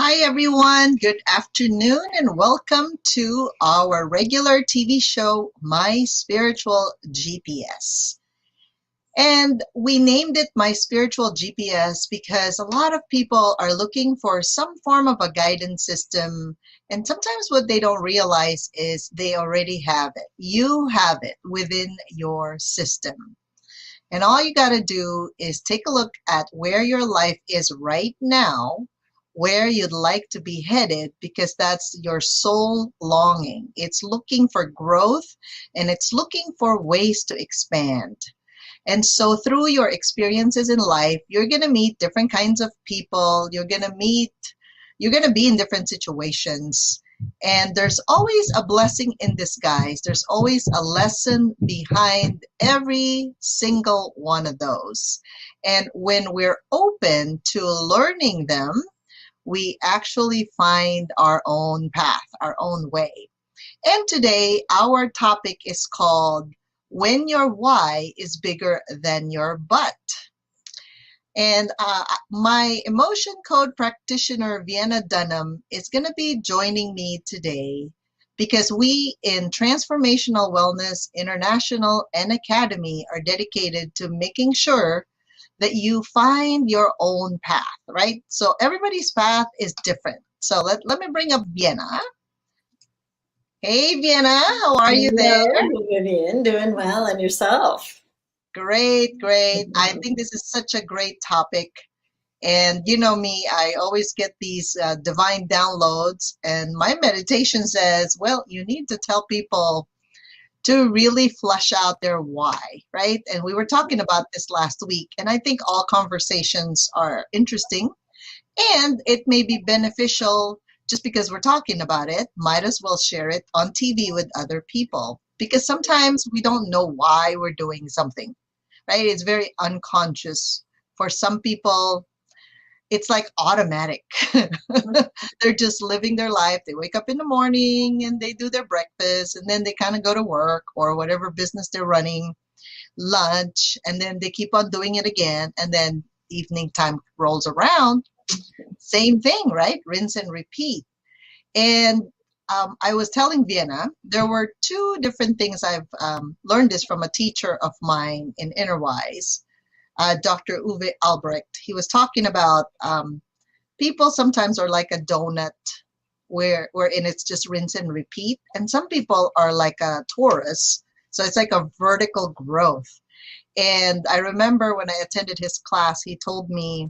Hi, everyone. Good afternoon, and welcome to our regular TV show, My Spiritual GPS. And we named it My Spiritual GPS because a lot of people are looking for some form of a guidance system. And sometimes what they don't realize is they already have it. You have it within your system. And all you got to do is take a look at where your life is right now, where you'd like to be headed, because that's your soul longing. It's looking for growth and it's looking for ways to expand. And so through your experiences in life, you're going to meet different kinds of people. You're going to be in different situations. And there's always a blessing in disguise. There's always a lesson behind every single one of those. And when we're open to learning them, we actually find our own path, our own way. And today, our topic is called When Your Why is Bigger Than Your But. And my emotion code practitioner, Vienna Dunham, is going to be joining me today because we in Transformational Wellness International and Academy are dedicated to making sure that you find your own path, right? So everybody's path is different. So let me bring up Vienna. Hey, Vienna, how are you there? Hello, Vivian. Doing well, and yourself? Great, great. I think this is such a great topic. And you know me, I always get these divine downloads, and my meditation says, well, you need to tell people to really flush out their why, right? And we were talking about this last week, and I think all conversations are interesting and it may be beneficial just because we're talking about it. Might as well share it on TV with other people because sometimes we don't know why we're doing something, right? It's very unconscious. For some people, it's like automatic. They're just living their life. They wake up in the morning and they do their breakfast and then they kind of go to work or whatever business they're running, lunch, and then they keep on doing it again. And then evening time rolls around. Same thing, right? Rinse and repeat. And I was telling Vienna, there were two different things I've learned this from a teacher of mine in Innerwise, Dr. Uwe Albrecht. He was talking about people sometimes are like a donut wherein it's just rinse and repeat. And some people are like a torus. So it's like a vertical growth. And I remember when I attended his class, he told me,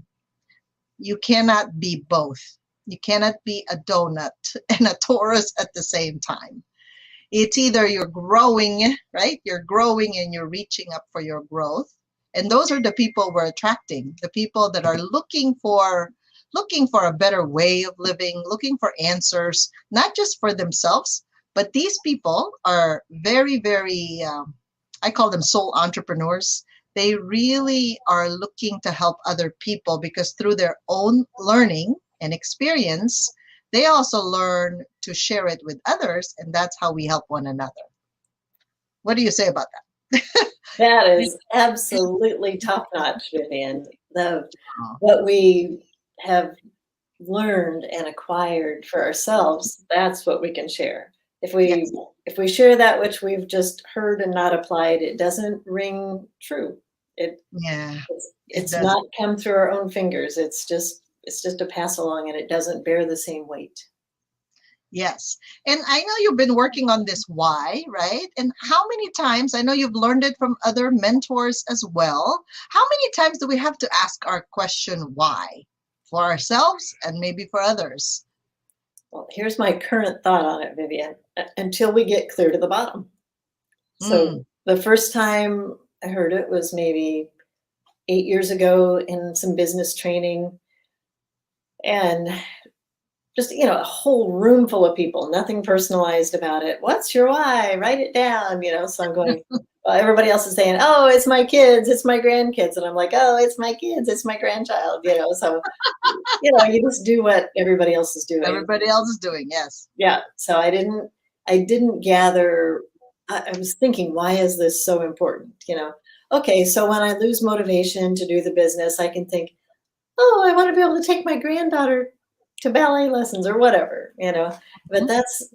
you cannot be both. You cannot be a donut and a torus at the same time. It's either you're growing, right? You're growing and you're reaching up for your growth. And those are the people we're attracting, the people that are looking for a better way of living, looking for answers, not just for themselves, but these people are very, very, I call them soul entrepreneurs. They really are looking to help other people because through their own learning and experience, they also learn to share it with others, and that's how we help one another. What do you say about that? That is absolutely top notch, Vivian. What we have learned and acquired for ourselves, that's what we can share. Yes. If we share that which we've just heard and not applied, it doesn't ring true. Yeah, it It's does. not come through our own fingers. It's just a pass along, and it doesn't bear the same weight. Yes. And I know you've been working on this why, right? And how many times, I know you've learned it from other mentors as well. How many times do we have to ask our question why for ourselves and maybe for others? Well, here's my current thought on it, Vivian, until we get clear to the bottom. Mm, So the first time I heard it was maybe 8 years ago in some business training, and just, a whole room full of people, nothing personalized about it. What's your why? Write it down, So I'm going, well, everybody else is saying, oh, it's my kids, it's my grandkids. And I'm like, oh, it's my kids, it's my grandchild, So, you just do what everybody else is doing. everybody else is doing, yes. Yeah. So I didn't gather. I was thinking, why is this so important? Okay, so when I lose motivation to do the business, I can think, oh, I want to be able to take my granddaughter to ballet lessons or whatever, you know. But Mhm. that's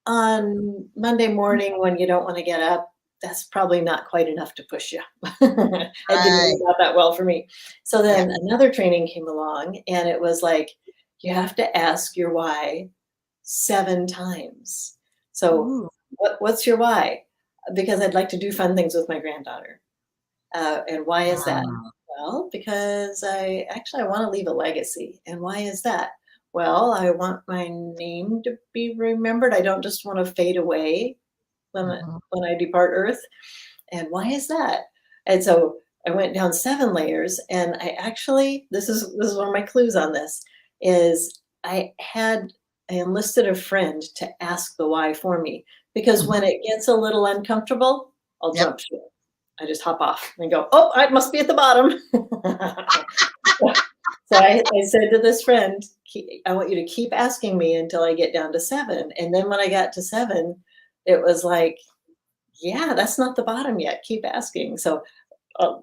on Monday morning when you don't want to get up. That's probably not quite enough to push you. It didn't Right. work out that well for me. So Yeah. then another training came along, and it was like, you have to ask your why 7 times. So, Ooh. what's your why? Because I'd like to do fun things with my granddaughter. And why is that? Ah. Well, because I want to leave a legacy. And why is that? Well, I want my name to be remembered. I don't just want to fade away Mhm. when I depart Earth. And why is that? And so I went down 7 layers, and I actually, this is one of my clues on this, is I enlisted a friend to ask the why for me, because when Mhm. it gets a little uncomfortable, I'll Yep. jump ship. I just hop off and go, oh, I must be at the bottom. So I said to this friend, I want you to keep asking me until I get down to 7. And then when I got to 7, it was like, yeah, that's not the bottom yet. Keep asking. So uh,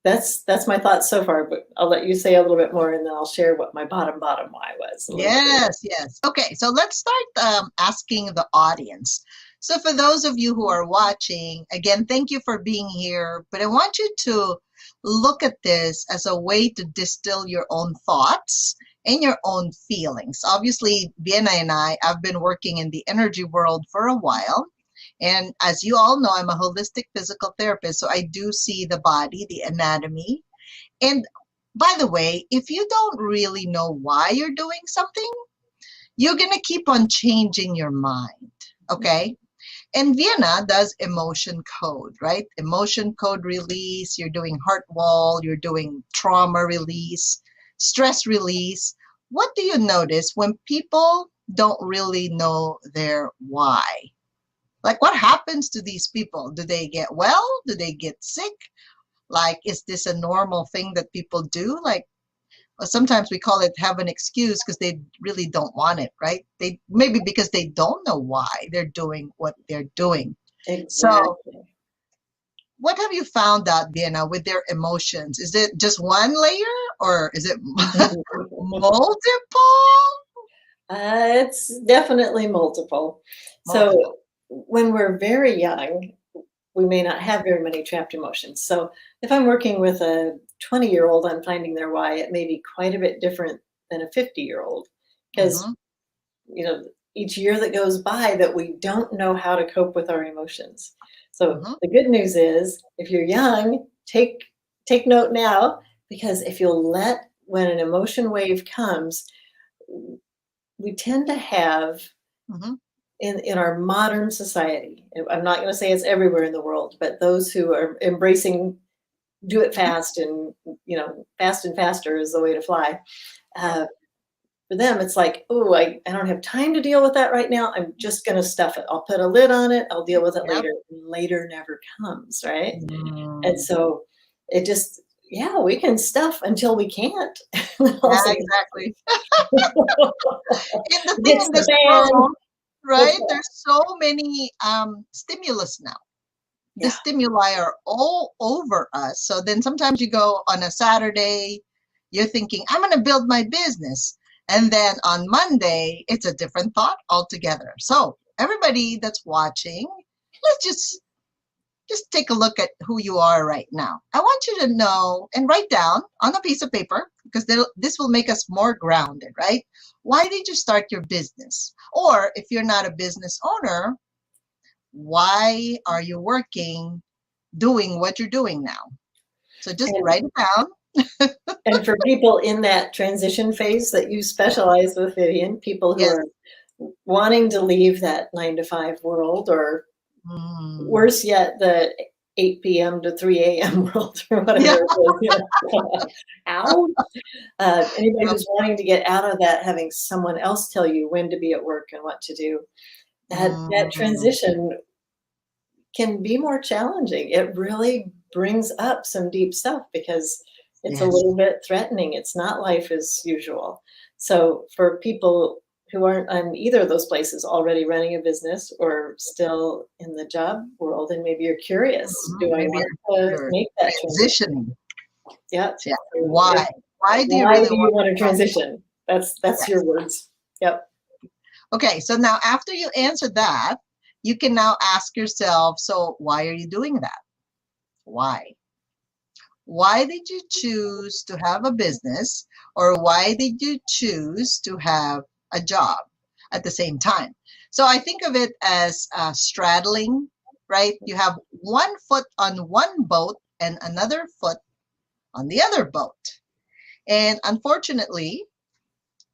that's my thoughts so far. But I'll let you say a little bit more, and then I'll share what my bottom why was a little bit. Yes, yes. Okay, so let's start asking the audience. So, for those of you who are watching, again, thank you for being here. But I want you to look at this as a way to distill your own thoughts and your own feelings. Obviously, Vienna and I've been working in the energy world for a while. And as you all know, I'm a holistic physical therapist. So, I do see the body, the anatomy. And by the way, if you don't really know why you're doing something, you're going to keep on changing your mind. Okay. And Vienna does emotion code, right? Emotion code release. You're doing heart wall. You're doing trauma release, stress release. What do you notice when people don't really know their why? Like, what happens to these people? Do they get well? Do they get sick? Like, is this a normal thing that people do? Like, or sometimes we call it have an excuse because they really don't want it, right? They maybe because they don't know why they're doing what they're doing. So, Exactly. what have you found out, Vienna, with their emotions? Is it just one layer or is it multiple? It's definitely multiple. Multiple. So when we're very young, we may not have very many trapped emotions. So if I'm working with a 20-year-old on finding their why, it may be quite a bit different than a 50-year-old, because Mm-hmm, you know each year that goes by that we don't know how to cope with our emotions. So mm-hmm, the good news is, if you're young, take note now, because if you'll let, when an emotion wave comes, we tend to have, mm-hmm. in our modern society, I'm not going to say it's everywhere in the world, but those who are embracing do it fast, and fast and faster is the way to fly. Yep. uh, for them, it's like, oh, I don't have time to deal with that right now. I'm just going to stuff it. I'll put a lid on it. I'll deal with it Yep. later. Later never comes, right? And Mm. so it just, yeah, we can stuff until we can't. Yeah, Also, exactly. And the thing hits in the this fan. world, What's right? that? There's so many stimulus now. The Yeah. stimuli are all over us. So then sometimes you go on a Saturday, you're thinking, I'm going to build my business. And then on Monday, it's a different thought altogether. So everybody that's watching, let's just take a look at who you are right now. I want you to know and write down on a piece of paper, because this will make us more grounded, right? Why did you start your business? Or if you're not a business owner, why are you working doing what you're doing now? So just And write it down. and for people in that transition phase that you specialize with, Vivian, people who Yes. are wanting to leave that 9 to 5 world, or Mm. worse yet, the 8 p.m. to 3 a.m. world, or Yeah. whatever it is. Ouch. Anybody Yep. who's wanting to get out of that, having someone else tell you when to be at work and what to do, that Mm. transition can be more challenging. It really brings up some deep stuff, because it's a Yes. little bit threatening. It's not life as usual. So for people who aren't on either of those places, already running a business or still in the job world, and maybe you're curious, Mhm. do I Maybe want to you're make that transition? transitioning. Yeah. Yeah. Why? Why do you Why really do you want want to to know? transition? That's Yes. your words. Yep. Okay, so now after you answer that, you can now ask yourself, so why are you doing that? Why? Why did you choose to have a business, or why did you choose to have a job at the same time? So I think of it as straddling, right? You have one foot on one boat and another foot on the other boat. And unfortunately,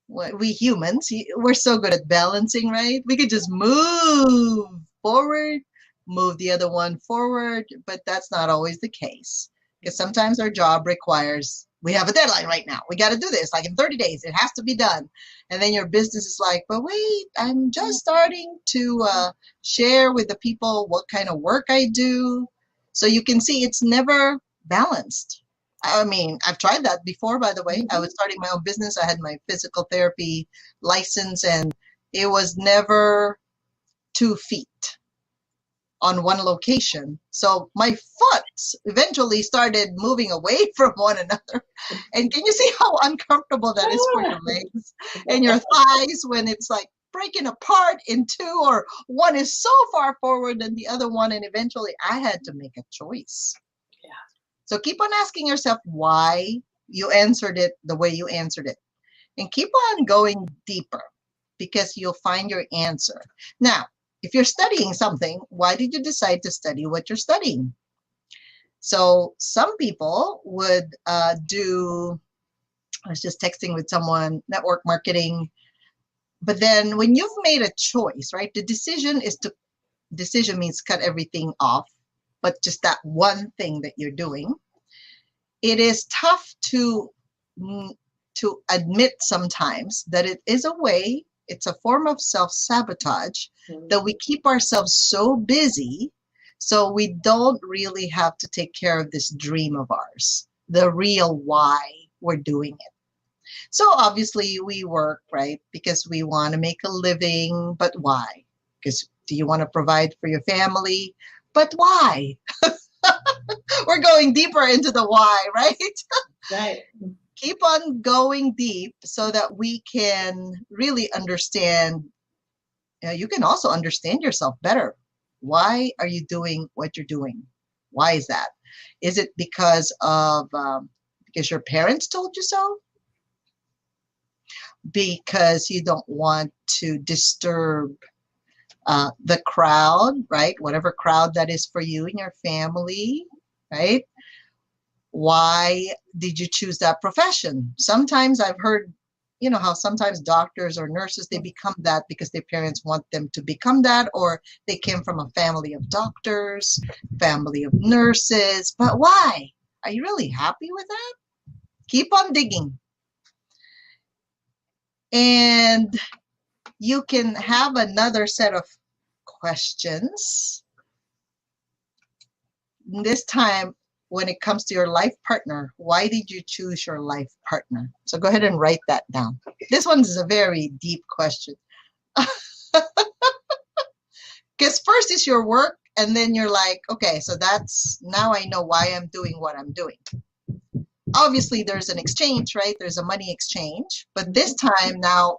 we humans, we're so good at balancing, right? We could just move forward, move the other one forward, but that's not always the case because sometimes our job requires we have a deadline right now. We got to do this like in 30 days. It has to be done. And then your business is like, but wait, I'm just starting to share with the people what kind of work I do. So you can see it's never balanced. I mean, I've tried that before, by the way. I was starting my own business. I had my physical therapy license, and it was never 2 feet on one location. So my foot eventually started moving away from one another. And can you see how uncomfortable that is for your legs and your thighs when it's like breaking apart in two, or one is so far forward than the other one? And eventually I had to make a choice. Yeah. So keep on asking yourself why you answered it the way you answered it. And keep on going deeper because you'll find your answer. Now, if you're studying something, why did you decide to study what you're studying? So some people would do, I was just texting with someone, network marketing. But then when you've made a choice, right, the decision means cut everything off, but just that one thing that you're doing. It is tough to admit sometimes that it is a way, it's a form of self-sabotage that we keep ourselves so busy so we don't really have to take care of this dream of ours, the real why we're doing it. So obviously we work, right, because we want to make a living, but why? Because do you want to provide for your family? But why? We're going deeper into the why, right? Right. Keep on going deep so that we can really understand. You can also understand yourself better. Why are you doing what you're doing? Why is that? Is it because your parents told you so? Because you don't want to disturb the crowd, right? Whatever crowd that is for you and your family, right? Why did you choose that profession? Sometimes I've heard, you know, how sometimes doctors or nurses, they become that because their parents want them to become that, or they came from a family of doctors, family of nurses. But why? Are you really happy with that? Keep on digging. And you can have another set of questions. This time, when it comes to your life partner, why did you choose your life partner? So go ahead and write that down. This one is a very deep question. Because first is your work, and then you're like, okay, so that's now I know why I'm doing what I'm doing. Obviously, there's an exchange, right? There's a money exchange, but this time now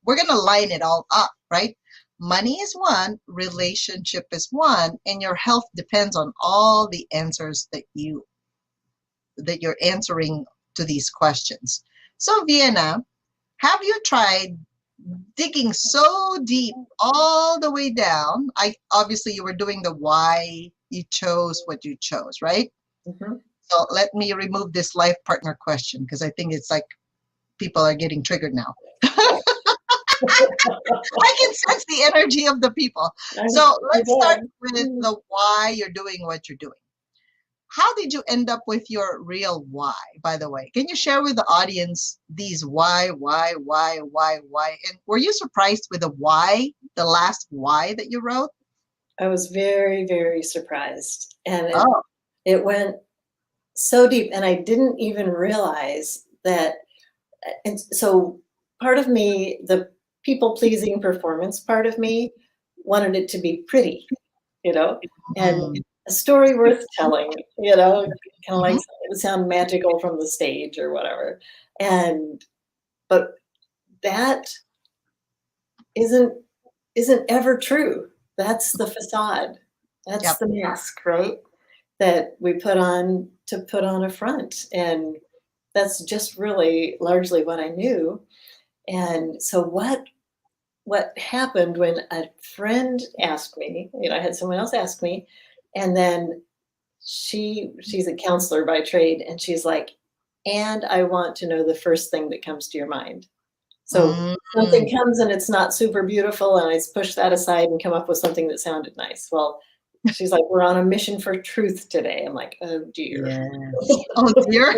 we're gonna line it all up, right? Money is one, relationship is one, and your health depends on all the answers that you're answering to these questions. So Vienna, have you tried digging so deep all the way down? Obviously you were doing the why you chose what you chose, right? Mm-hmm. So let me remove this life partner question because I think it's like people are getting triggered now. I can sense the energy of the people. So I let's start did. with the why you're doing what you're doing. How did you end up with your real why, by the way? Can you share with the audience these why? And were you surprised with the why, the last why that you wrote? I was very, very surprised. And Oh, it went so deep. And I didn't even realize that. And so part of me, the people pleasing performance part of me, wanted it to be pretty, you know, and mm, a story worth telling, you know, kind of like mhm. it would sound magical from the stage or whatever. And, but that isn't isn't ever true. That's the facade. That's Yep. the mask, right? That we put on to put on a front. And that's just really largely what I knew. And so what happened when a friend asked me, I had someone else ask me, and then she's a counselor by trade, and she's like, and I want to know the first thing that comes to your mind. So Mm, something comes and it's not super beautiful, and I push that aside and come up with something that sounded nice. Well, she's like, we're on a mission for truth today. I'm like, oh dear. yes. Oh dear.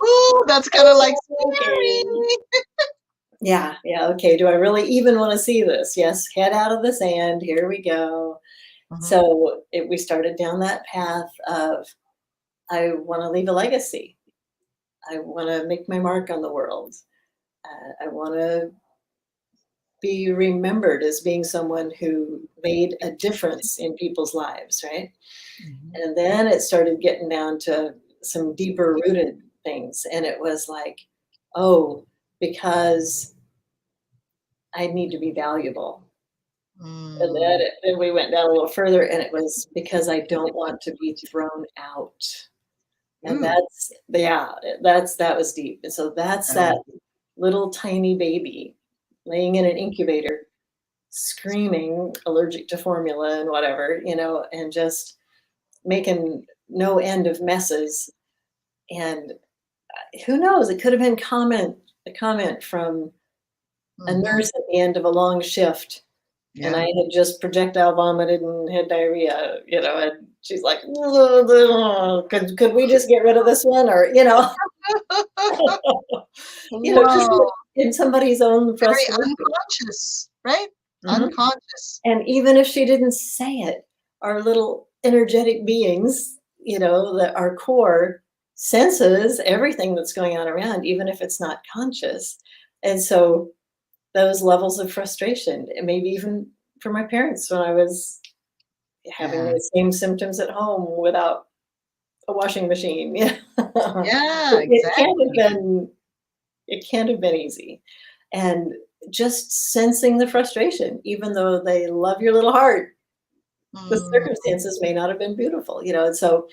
Ooh, that's kind of like Okay. scary. Yeah, yeah, okay. Do I really even want to see this? Yes, head out of the sand. Here we go. Mhm. So we started down that path of I want to leave a legacy. I want to make my mark on the world. I want to be remembered as being someone who made a difference in people's lives, right? Mhm. And then it started getting down to some deeper rooted things. And it was like, oh, because I need to be valuable. And Mm. then we went down a little further, and it was because I don't want to be thrown out. And Ooh. that was deep. And so that's Uh, that little tiny baby laying in an incubator, screaming, allergic to formula and whatever, and just making no end of messes. And who knows? It could have been a comment from a mhm. nurse at the end of a long shift, and Yeah. I had just projectile vomited and had diarrhea, and she's like, could we just get rid of this one, or just Whoa. in somebody's own Very frustration. unconscious, right? Mhm. Unconscious. And even if she didn't say it, our little energetic beings, that our core senses everything that's going on around, even if it's not conscious. And so those levels of frustration, and maybe even for my parents when I was having Yeah. the same symptoms at home without a washing machine. Yeah, It can't have exactly. been it can't have been easy. And just sensing the frustration, even though they love your little heart, the Mm, circumstances may not have been beautiful, and so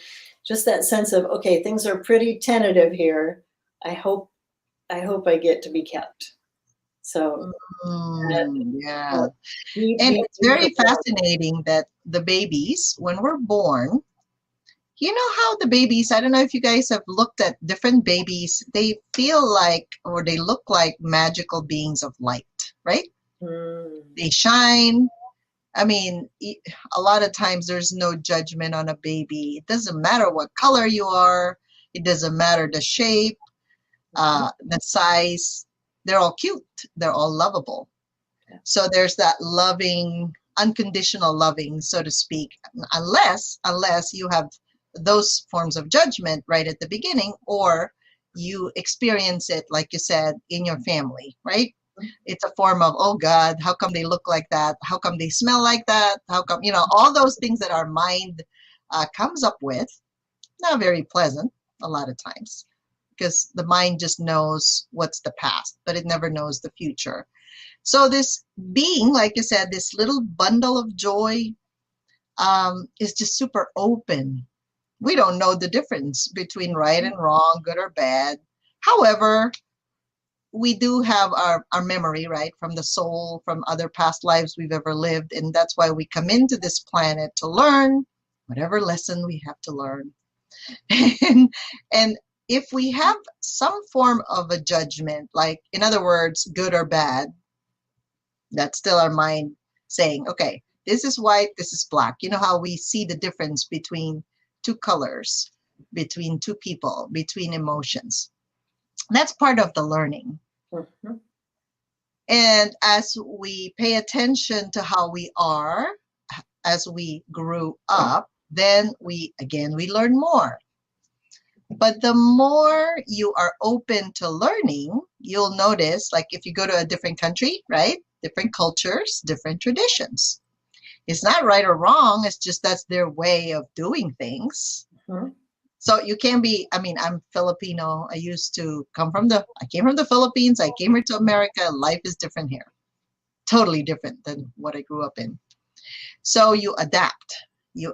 just that sense of, okay, things are pretty tentative here. I hope I get to be kept. So that, yeah. that deep, And deep, it's deep very fascinating that the babies, when we're born, you know how the babies, I don't know if you guys have looked at different babies, they feel like or they look like magical beings of light, right? mm, They shine. I mean, a lot of times there's no judgment on a baby. It doesn't matter what color you are, it doesn't matter the shape, mhm, the size. They're all cute, they're all lovable. yeah, So there's that loving, unconditional loving, so to speak, unless you have those forms of judgment right at the beginning, or you experience it, like you said, in your family, right? mm, It's a form of, oh God, how come they look like that? How come they smell like that? How come, all those things that our mind comes up with, not very pleasant a lot of times, because the mind just knows what's the past, but it never knows the future. So this being, like you said, this little bundle of joy is just super open. We don't know the difference between right and wrong, good or bad. However, we do have our memory, right, from the soul, from other past lives we've ever lived. And that's why we come into this planet to learn whatever lesson we have to learn. and if we have some form of a judgment, like in other words, good or bad, that's still our mind saying, okay, this is white, this is black. You know how we see the difference between two colors, between two people, between emotions. That's part of the learning. mhm, And as we pay attention to how we are as we grew up, then we learn more. But the more you are open to learning, you'll notice, like if you go to a different country, right? Different cultures, different traditions. It's not right or wrong, it's just that's their way of doing things. mhm. So you can be, I mean, I'm Filipino. I came from the Philippines. I came here to America. Life is different here. Totally different than what I grew up in. So you adapt, you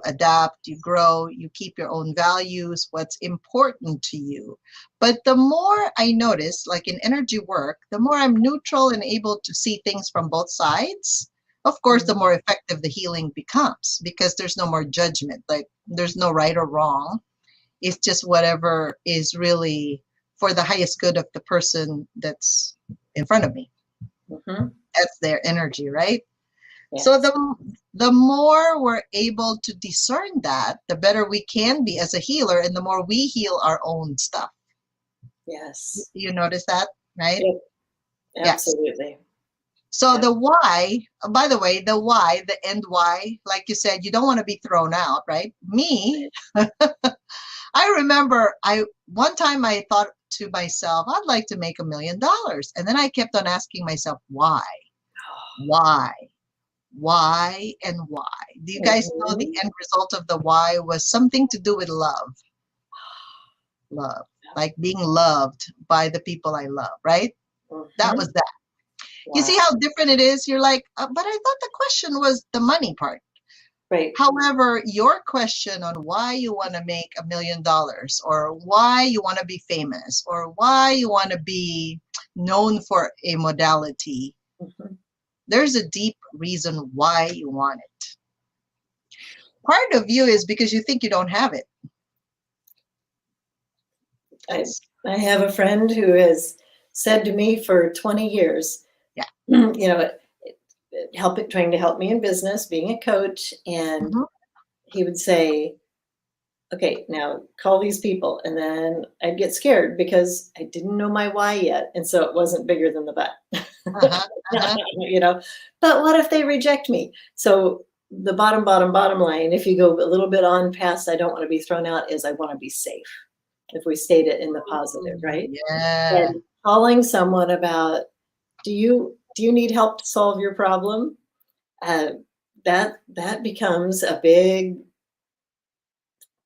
grow, you keep your own values, what's important to you. But the more I notice, like in energy work, the more I'm neutral and able to see things from both sides, of course, the Mm. more effective the healing becomes because there's no more judgment. Like there's no right or wrong. It's just whatever is really for the highest good of the person that's in front of me. Mhm. That's their energy, right? So Yes. the more we're able to discern that, the better we can be as a healer, and the more we heal our own stuff. Yes. You notice that, right? Yep. Yes. Absolutely. So Yep. the why, by the way, the why, the end why, like you said, you don't want to be thrown out, right? Me, I remember I one time I thought to myself, I'd like to make $1 million. And then I kept on asking myself, why? Why? Why and why? Do you guys know the Mhm. end result of the why was something to do with love? Love. Like being loved by the people I love, right? That was Mhm. that. You Wow. see how different it is? You're like, but I thought the question was the money part. Right. However, your question on why you want to make $1 million or why you want to be famous or why you want to be known for a modality, Mhm. there's a deep reason why you want it. Part of you is because you think you don't have it. I That's, I have a friend who has said to me for 20 years, yeah. you know, trying to help me in business, being a coach, and Mhm. he would say, "Okay, now call these people," and then I'd get scared because I didn't know my why yet, and so it wasn't bigger than the butt. Uh-huh. Uh-huh. You know, but what if they reject me? So the bottom line, if you go a little bit on past, I don't want to be thrown out, is I want to be safe. If we state it in the positive, right? Yeah. And calling someone about, do you need help to solve your problem? Uh, that becomes a big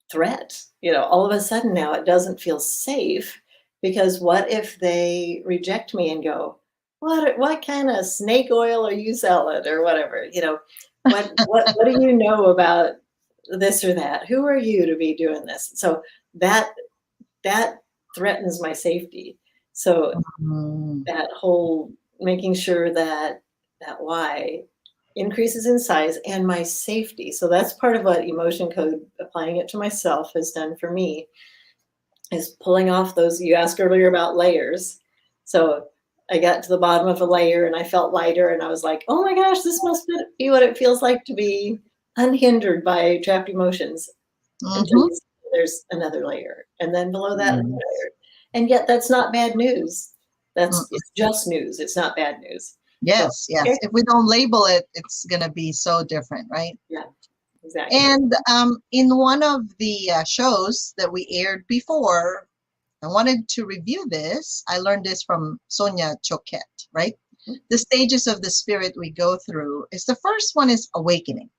threat. All of a sudden now it doesn't feel safe because what if they reject me and go, what kind of snake oil are you selling or whatever? What do you know about this or that? Who are you to be doing this? So that that threatens my safety. So Mm. that whole making sure that why increases in size and my safety. So that's part of what emotion code, applying it to myself, has done for me, is pulling off those. You asked earlier about layers. So I got to the bottom of a layer and I felt lighter and I was like, oh my gosh, this must be what it feels like to be unhindered by trapped emotions, until Mhm. there's another layer, and then below that another Mm. layer. And yet that's not bad news. Mm. It's just news. It's not bad news. So, Yes, yes. okay. If we don't label it, it's gonna be so different, right? Yeah, exactly. And in one of the shows that we aired before, I wanted to review this. I learned this from Sonia Choquette, right? Mhm. The stages of the spirit we go through is the first one is awakening.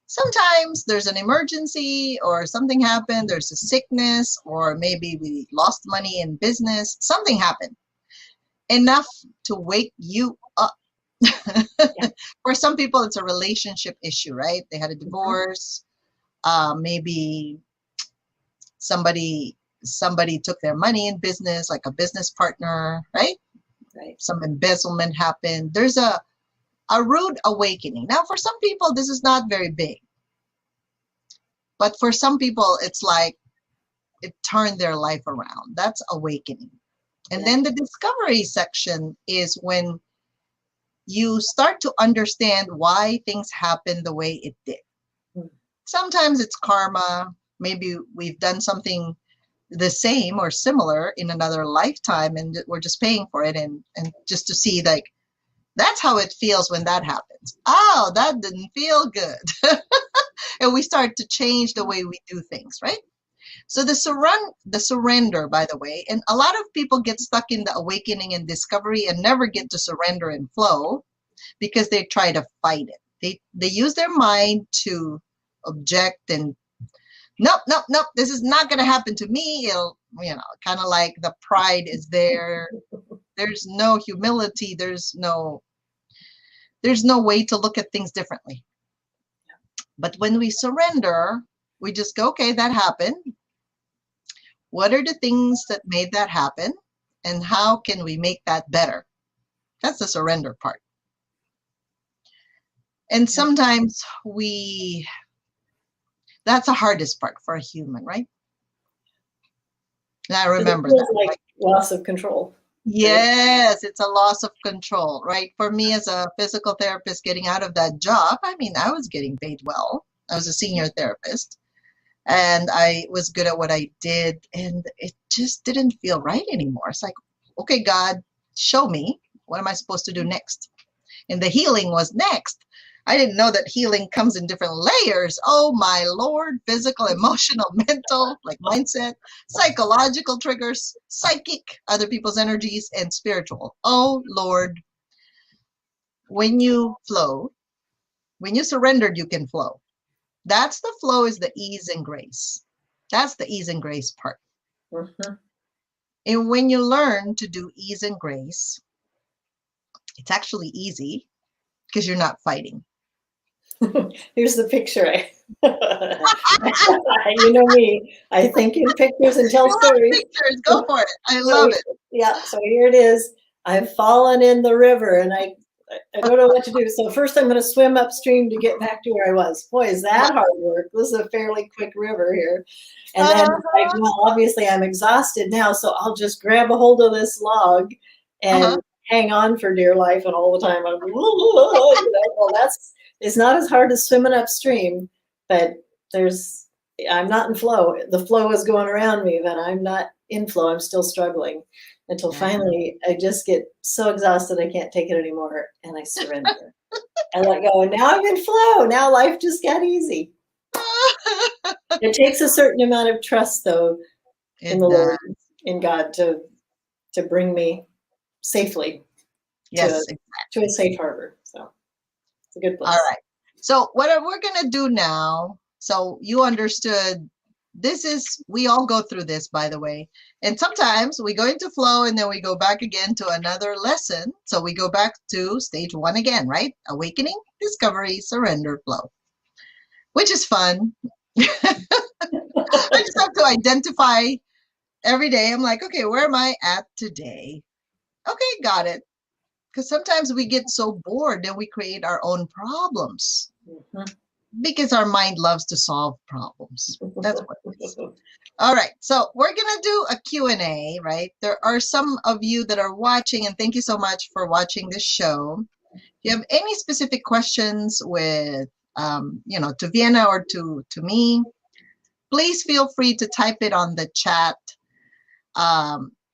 Sometimes there's an emergency or something happened, there's a sickness, or maybe we lost money in business, something happened enough to wake you up. Yeah. For some people, it's a relationship issue, right? They had a Mhm. divorce, maybe somebody took their money in business, like a business partner, right? Right. Some embezzlement happened. There's a rude awakening. Now, for some people, this is not very big, but for some people, it's like it turned their life around. That's awakening. And Yeah. then the discovery section is when you start to understand why things happen the way it did. Mm. Sometimes it's karma. Maybe we've done something the same or similar in another lifetime and we're just paying for it and just to see like that's how it feels when that happens. Oh, that didn't feel good. And we start to change the way we do things, right? So the surrender, by the way, and a lot of people get stuck in the awakening and discovery and never get to surrender and flow because they try to fight it. They use their mind to object and nope, nope, nope, this is not going to happen to me. It'll, kind of like the pride is there. There's no humility. There's no way to look at things differently. But when we surrender, we just go, okay, that happened. What are the things that made that happen? And how can we make that better? That's the surrender part. And sometimes that's the hardest part for a human, right? And I remember It feels that. like loss of control. Yes, it's a loss of control, right? For me as a physical therapist getting out of that job, I mean, I was getting paid well. I was a senior therapist and I was good at what I did, and it just didn't feel right anymore. It's like, okay, God, show me, what am I supposed to do next? And the healing was next. I didn't know that healing comes in different layers. Oh my Lord, physical, emotional, mental, like mindset, psychological triggers, psychic, other people's energies, and spiritual. Oh Lord, when you flow, when you surrendered, you can flow. That's the flow, is the ease and grace. That's the ease and grace part. Mm-hmm. And when you learn to do ease and grace, it's actually easy because you're not fighting. Here's the picture. You know me. I think in pictures and tell I love stories. pictures. Go for it. I So love it. yeah, so here it is. I've fallen in the river and I don't know what to do. So first I'm going to swim upstream to get back to where I was. Boy, is that hard work. This is a fairly quick river here. And then well, obviously I'm exhausted now, so I'll just grab a hold of this log and hang on for dear life. And all the time I'm, well, it's not as hard as swimming upstream, but I'm not in flow. The flow is going around me, but I'm not in flow. I'm still struggling until finally I just get so exhausted I can't take it anymore, and I surrender. I let go, and now I'm in flow. Now life just got easy. It takes a certain amount of trust, though, in the Lord, in God, to bring me safely to a safe harbor. So it's a good place. All right. So what we're going to do now, so you understood, we all go through this, by the way. And sometimes we go into flow and then we go back again to another lesson. So we go back to stage 1 again, right? Awakening, discovery, surrender, flow, which is fun. I just have to identify every day. I'm like, okay, where am I at today? Okay, got it. Because sometimes we get so bored that we create our own problems. Mm-hmm. Because our mind loves to solve problems. That's what it is. All right, so we're going to do a Q&A, right? There are some of you that are watching, and thank you so much for watching this show. If you have any specific questions with, to Vienna or to me, please feel free to type it on the chat,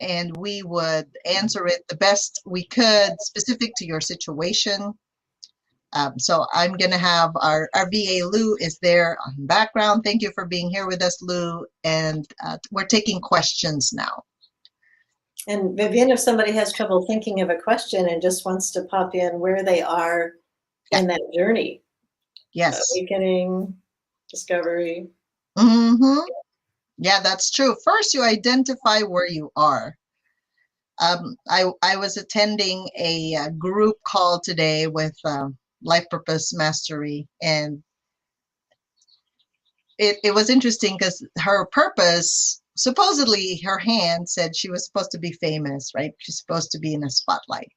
and we would answer it the best we could, specific to your situation. So I'm going to have our VA Lou is there on the background. Thank you for being here with us, Lou. And we're taking questions now. And Vivian, if somebody has trouble thinking of a question and just wants to pop in where they are in that journey. Yes. Awakening, discovery. Mm-hmm. Yeah, that's true. First, you identify where you are. I was attending a group call today with Life Purpose Mastery, and it was interesting because her purpose, supposedly her hand said she was supposed to be famous, right? She's supposed to be in a spotlight.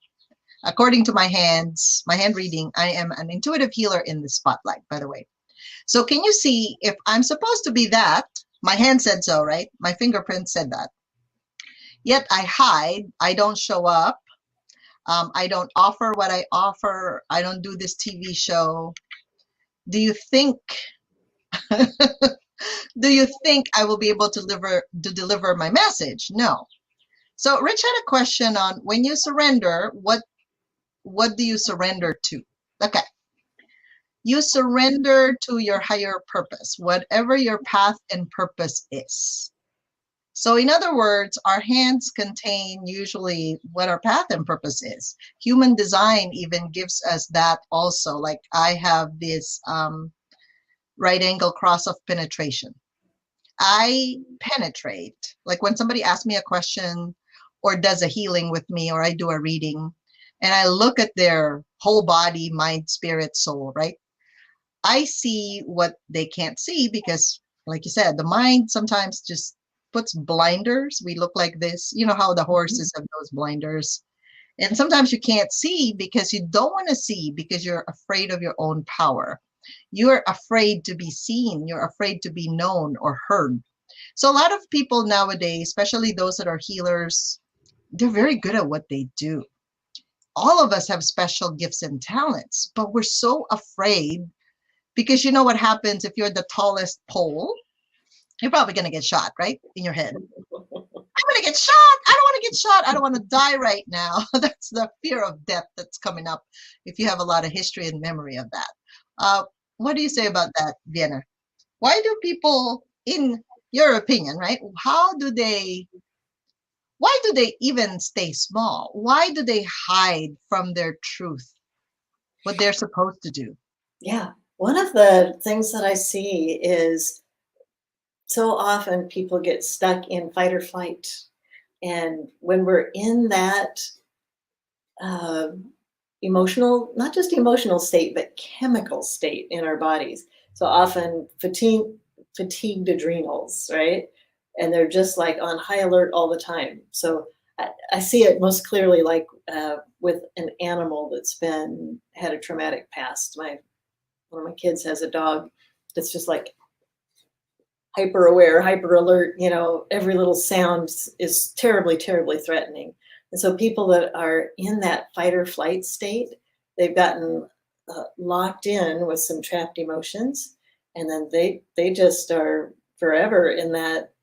According to my hand reading, I am an intuitive healer in the spotlight, by the way. So can you see if I'm supposed to be that? My hand said so, right? My fingerprint said that. Yet I hide, I don't show up. I don't offer what I offer. I don't do this TV show. Do you think I will be able to deliver my message? No. So Rich had a question on when you surrender, what do you surrender to? Okay. You surrender to your higher purpose, whatever your path and purpose is. So in other words, our hands contain usually what our path and purpose is. Human design even gives us that also. Like I have this right angle cross of penetration. I penetrate. Like when somebody asks me a question or does a healing with me or I do a reading and I look at their whole body, mind, spirit, soul, right? I see what they can't see because, like you said, the mind sometimes just puts blinders. We look like this. You know how the horses have those blinders. And sometimes you can't see because you don't want to see because you're afraid of your own power. You're afraid to be seen. You're afraid to be known or heard. So a lot of people nowadays, especially those that are healers, they're very good at what they do. All of us have special gifts and talents, but we're so afraid because you know what happens if you're the tallest pole? You're probably going to get shot, right? In your head. I'm going to get shot. I don't want to get shot. I don't want to die right now. That's the fear of death that's coming up if you have a lot of history and memory of that. What do you say about that, Vienna? Why do people, in your opinion, right? Why do they even stay small? Why do they hide from their truth, what they're supposed to do? Yeah. One of the things that I see is so often people get stuck in fight or flight. And when we're in that uh, emotional, not just emotional state, but chemical state in our bodies. So often fatigued adrenals, right? And they're just like on high alert all the time. So I see it most clearly like with an animal that's had a traumatic past. One of my kids has a dog that's just like hyper aware, hyper alert, every little sound is terribly, terribly threatening. And so people that are in that fight or flight state, they've gotten locked in with some trapped emotions. And then they just are forever in that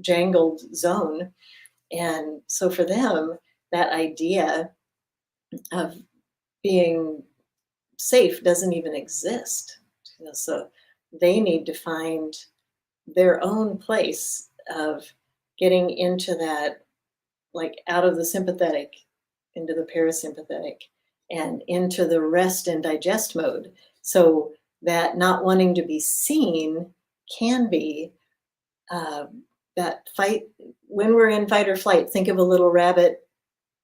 jangled zone. And so for them, that idea of being safe doesn't even exist. So they need to find their own place of getting into that, like out of the sympathetic into the parasympathetic and into the rest and digest mode. So that not wanting to be seen can be that fight. When we're in fight or flight, think of a little rabbit.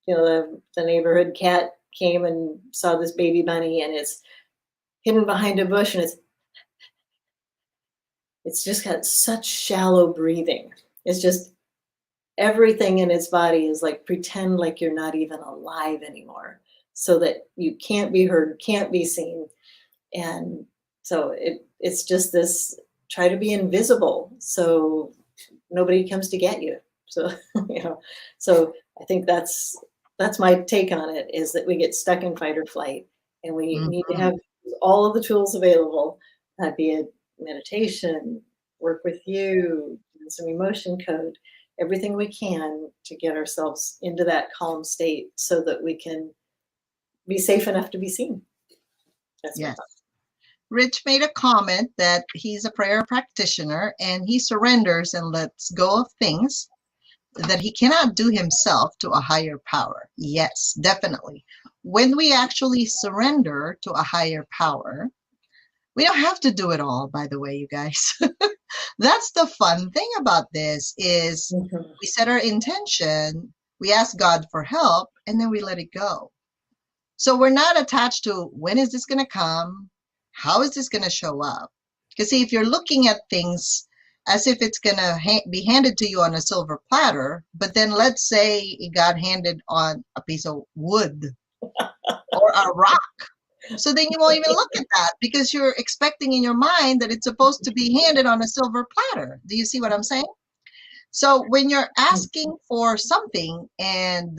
The neighborhood cat came and saw this baby bunny and it's hidden behind a bush and it's just got such shallow breathing. It's just everything in its body is like pretend like you're not even alive anymore so that you can't be heard, can't be seen. And so it's just this try to be invisible so nobody comes to get you. So, so I think that's my take on it, is that we get stuck in fight or flight and we need to have all of the tools available, be it meditation, work with you, some emotion code, everything we can to get ourselves into that calm state so that we can be safe enough to be seen. That's Yes. Rich made a comment that he's a prayer practitioner and he surrenders and lets go of things that he cannot do himself to a higher power. Yes, definitely. When we actually surrender to a higher power, we don't have to do it all, by the way, you guys. That's the fun thing about this is we set our intention, we ask God for help, and then we let it go. So we're not attached to when is this going to come? How is this going to show up? Because see, if you're looking at things as if it's going to be handed to you on a silver platter, but then let's say it got handed on a piece of wood or a rock. So then you won't even look at that because you're expecting in your mind that it's supposed to be handed on a silver platter. Do you see what I'm saying? So when you're asking for something and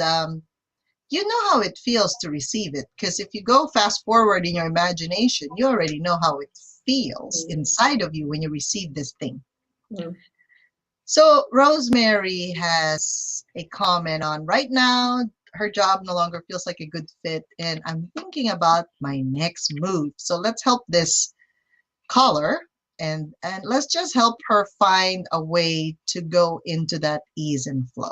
you know how it feels to receive it, because if you go fast forward in your imagination, you already know how it feels inside of you when you receive this thing. So Rosemary has a comment on right now, her job no longer feels like a good fit, and I'm thinking about my next move. So let's help this caller and let's just help her find a way to go into that ease and flow.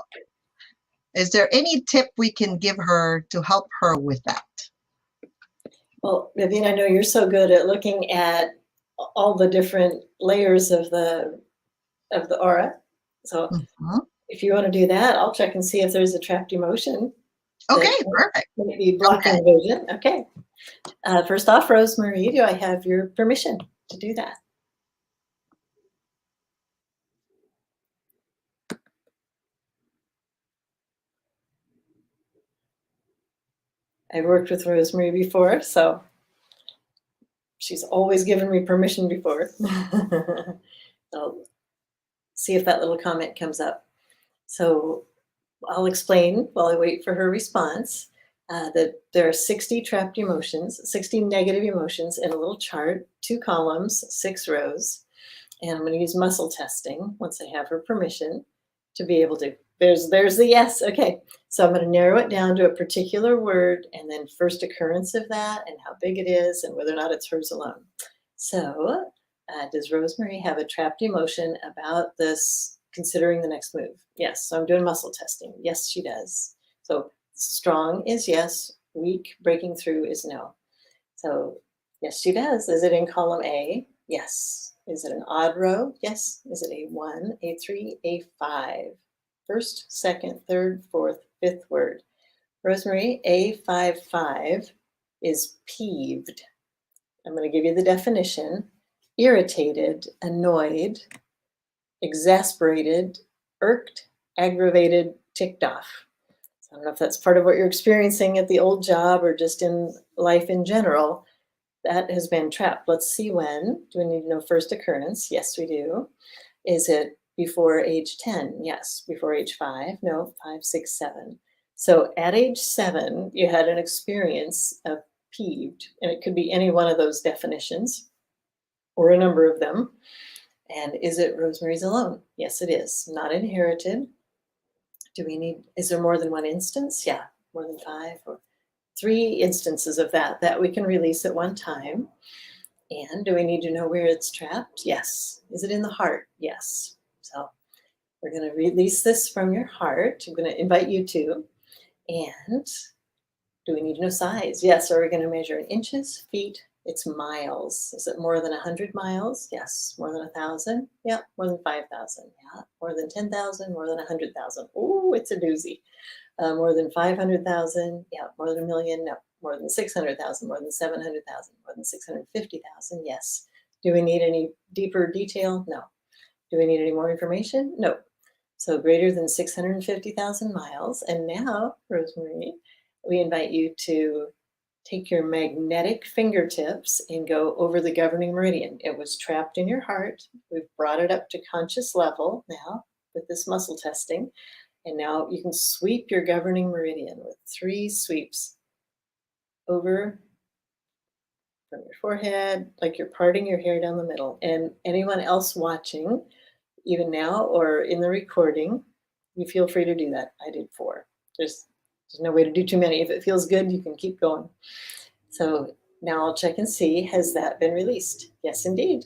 Is there any tip we can give her to help her with that? Well, Vivian, I know you're so good at looking at all the different layers of the of the aura. So Mhm. if you want to do that, I'll check and see if there's a trapped emotion that Okay, perfect. might be Go ahead. blocking vision. Okay. First off, Rosemary, do I have your permission to do that? I've worked with Rosemary before, so she's always given me permission before. I'll see if that little comment comes up. So I'll explain while I wait for her response that there are 60 trapped emotions, 60 negative emotions in a little chart, 2 columns, 6 rows. And I'm going to use muscle testing once I have her permission to be able to. There's the yes. Okay. So I'm going to narrow it down to a particular word and then first occurrence of that and how big it is and whether or not it's hers alone. So does Rosemary have a trapped emotion about this considering the next move? Yes. So I'm doing muscle testing. Yes, she does. So strong is yes, weak, breaking through is no. So yes, she does. Is it in column A? Yes. Is it an odd row? Yes. Is it A1, A3, A5? First, second, third, fourth, fifth word. Rosemary, A55 is peeved. I'm going to give you the definition. Irritated, annoyed, exasperated, irked, aggravated, ticked off. So I don't know if that's part of what you're experiencing at the old job or just in life in general. That has been trapped. Let's see when. Do we need to know first occurrence? Yes, we do. Is it before age 10? Yes. Before age 5? No, 5, 6, 7. So at age 7, you had an experience of peeved, and it could be any one of those definitions or a number of them. And is it Rosemary's alone? Yes, it is. Not inherited. Is there more than one instance? Yeah, more than 5 or 3 instances of that we can release at one time. And do we need to know where it's trapped? Yes. Is it in the heart? Yes. So we're going to release this from your heart. I'm going to invite you to. And do we need to know size? Yes. Are we going to measure in inches, feet? It's miles. Is it more than 100 miles? Yes. More than 1,000? Yeah. More than 5,000? Yeah. More than 10,000? More than 100,000? Oh, it's a doozy. More than 500,000? Yeah. More than a million? No. More than 600,000? More than 700,000? More than 650,000? Yes. Do we need any deeper detail? No. Do we need any more information? No. So greater than 650,000 miles. And now, Rosemary, we invite you to take your magnetic fingertips and go over the governing meridian. It was trapped in your heart. We've brought it up to conscious level now with this muscle testing. And now you can sweep your governing meridian with 3 sweeps over from your forehead, like you're parting your hair down the middle. And anyone else watching, even now or in the recording, you feel free to do that. I did 4. There's no way to do too many. If it feels good, you can keep going. So now I'll check and see, has that been released? Yes, indeed.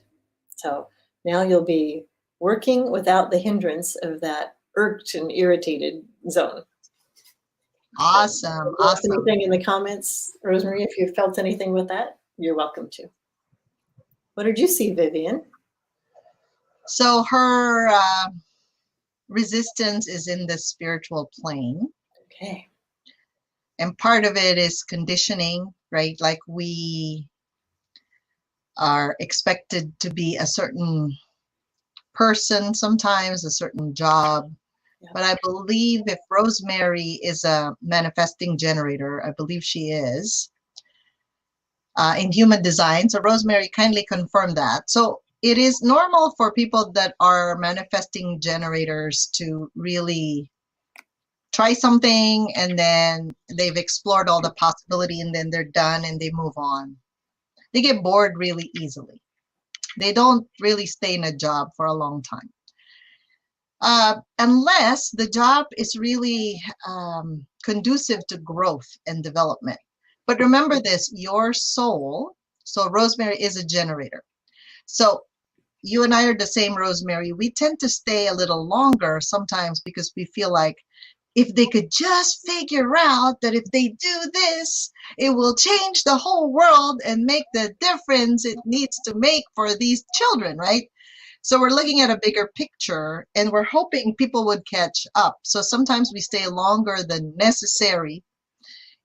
So now you'll be working without the hindrance of that irked and irritated zone. Awesome. Awesome. Anything in the comments, Rosemary, if you felt anything with that, you're welcome to. What did you see, Vivian? So her resistance is in the spiritual plane. Okay. And part of it is conditioning, right? Like we are expected to be a certain person sometimes, a certain job. Yeah. But I believe if Rosemary is a manifesting generator, I believe she is in human design. So Rosemary kindly confirmed that. So it is normal for people that are manifesting generators to really try something and then they've explored all the possibility and then they're done and they move on. They get bored really easily. They don't really stay in a job for a long time. Unless the job is really conducive to growth and development. But remember this, your soul, so Rosemary is a generator. So you and I are the same, Rosemary. We tend to stay a little longer sometimes because we feel like if they could just figure out that if they do this, it will change the whole world and make the difference it needs to make for these children, right? So we're looking at a bigger picture and we're hoping people would catch up. So sometimes we stay longer than necessary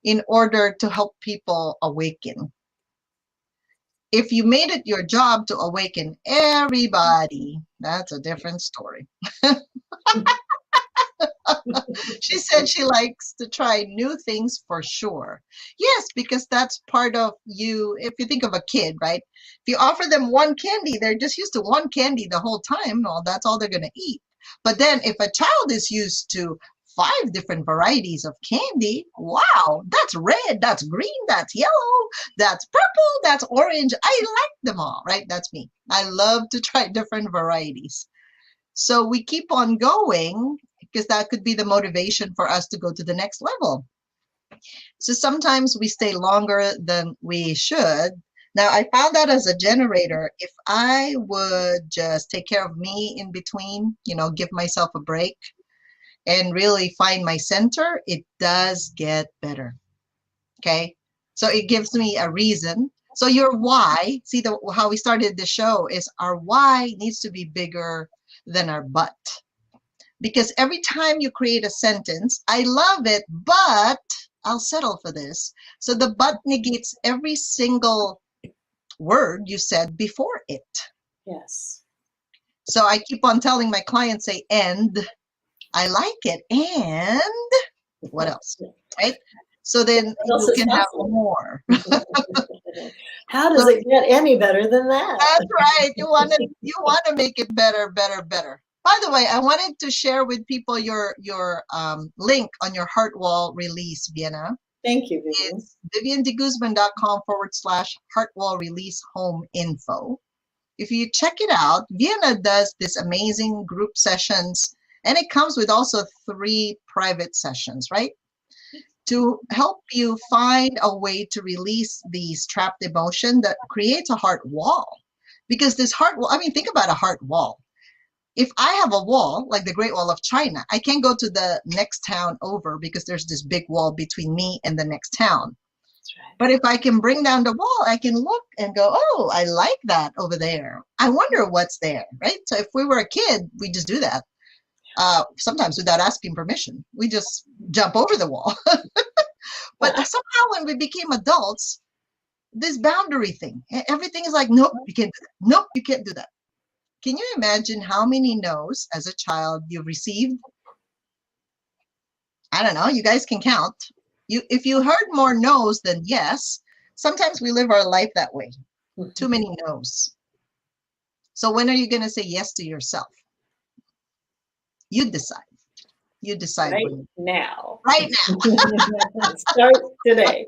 in order to help people awaken. If you made it your job to awaken everybody, that's a different story. She said she likes to try new things for sure. Yes, because that's part of you. If you think of a kid, right? If you offer them one candy, they're just used to one candy the whole time. Well, that's all they're going to eat. But then if a child is used to five different varieties of candy, wow, that's red, that's green, that's yellow, that's purple, that's orange. I like them all, right? That's me. I love to try different varieties. So we keep on going because that could be the motivation for us to go to the next level. So sometimes we stay longer than we should. Now, I found out as a generator, if I would just take care of me in between, give myself a break and really find my center, it does get better. Okay. So it gives me a reason. So your why, see how we started the show is our why needs to be bigger than our but. Because every time you create a sentence, I love it, but I'll settle for this. So the but negates every single word you said before it. Yes. So I keep on telling my clients, say, and I like it. And what else? Right? So then What else you is can have possible? more. How does So it get any better than that? that's right. You want to make it better, better, better. By the way, I wanted to share with people your link on your heart wall release, Vienna. Thank you, Vivian. It's viviandeguzman.com/heart wall release home info. If you check it out, Vienna does this amazing group sessions, and it comes with also 3 private sessions, right? To help you find a way to release these trapped emotion that creates a heart wall. Because this heart wall, I mean, think about a heart wall. If I have a wall, like the Great Wall of China, I can't go to the next town over because there's this big wall between me and the next town. Right. But if I can bring down the wall, I can look and go, oh, I like that over there. I wonder what's there, right? So if we were a kid, we just do that. Sometimes without asking permission, we just jump over the wall. But somehow when we became adults, this boundary thing, everything is like, nope, you can't do that. Nope, you can't do that. Can you imagine how many no's as a child you've received? I don't know. You guys can count. If you heard more no's than yes, sometimes we live our life that way. Too many no's. So when are you going to say yes to yourself? You decide. You decide Right when. now. Right now. Start today.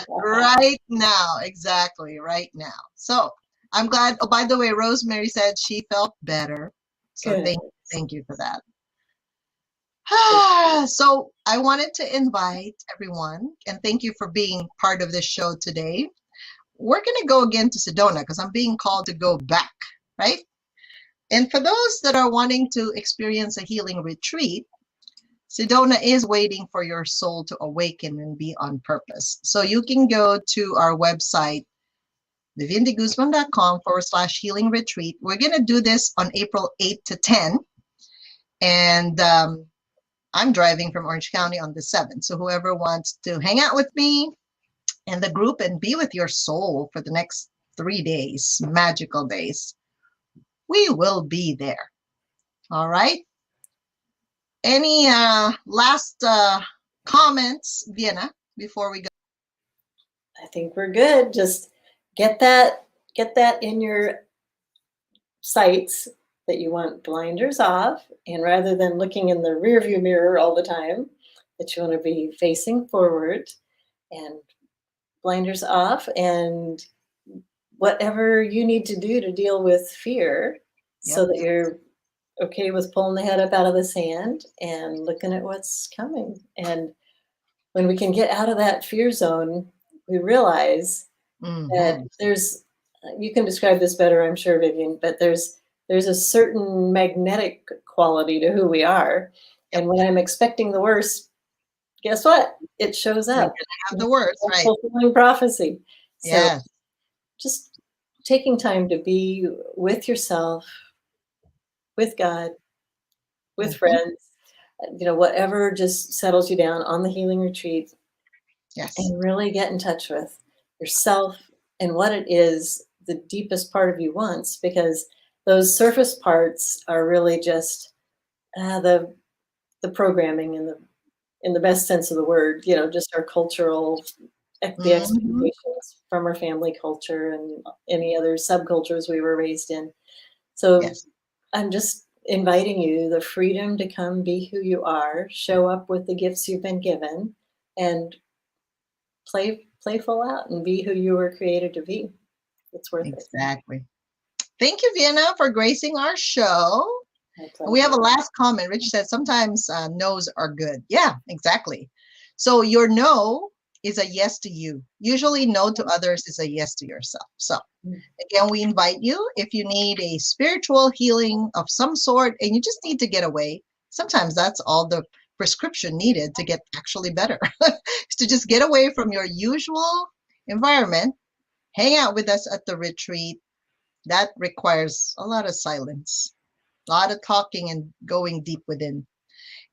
Right now. Exactly. Right now. So I'm glad. Oh, by the way, Rosemary said she felt better. So Good. thank you for that. So I wanted to invite everyone and thank you for being part of this show today. We're going to go again to Sedona because I'm being called to go back, right? And for those that are wanting to experience a healing retreat, Sedona is waiting for your soul to awaken and be on purpose. So you can go to our website, viviandeguzman.com/healing retreat. We're going to do this on April 8 to 10. And I'm driving from Orange County on the 7th. So whoever wants to hang out with me and the group and be with your soul for the next 3 days, magical days, we will be there. All right. Any last comments, Vienna, before we go? I think we're good. Just get that in your sights that you want blinders off, and rather than looking in the rearview mirror all the time, that you want to be facing forward and blinders off, and whatever you need to do to deal with fear, so that you're okay with pulling the head up out of the sand and looking at what's coming. And when we can get out of that fear zone, we realize that there's, you can describe this better, I'm sure, Vivian, but there's a certain magnetic quality to who we are. And when I'm expecting the worst, guess what? It shows up. Have the worst, right? Fulfilling prophecy. So Yes. just taking time to be with yourself with God, with Hmm. friends, whatever just settles you down on the healing retreat, Yes. and really get in touch with yourself and what it is the deepest part of you wants, because those surface parts are really just the programming in the best sense of the word, just our cultural the Hmm. expectations from our family culture and any other subcultures we were raised in. So Yes. I'm just inviting you the freedom to come be who you are, show up with the gifts you've been given, and play full out and be who you were created to be. It's worth it. Exactly. Thank you, Vienna, for gracing our show. My And we have a pleasure. last comment. Rich said sometimes no's are good. Yeah, exactly. So your no is a yes to you. Usually, no to others is a yes to yourself. So Mm. again, we invite you if you need a spiritual healing of some sort and you just need to get away. Sometimes that's all the prescription needed to get actually better, is to just get away from your usual environment, hang out with us at the retreat. That requires a lot of silence, a lot of talking and going deep within.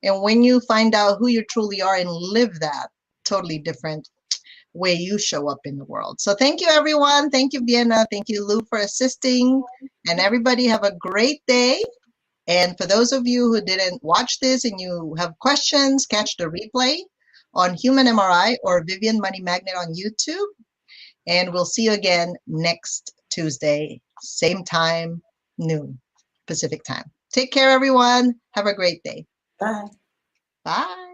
And when you find out who you truly are and live that, totally different way you show up in the world. So thank you, everyone. Thank you, Vienna. Thank you, Lou, for assisting. And everybody have a great day. And for those of you who didn't watch this and you have questions, catch the replay on Human MRI or Vivian Money Magnet on YouTube. And we'll see you again next Tuesday, same time, noon Pacific time. Take care, everyone. Have a great day. Bye. Bye.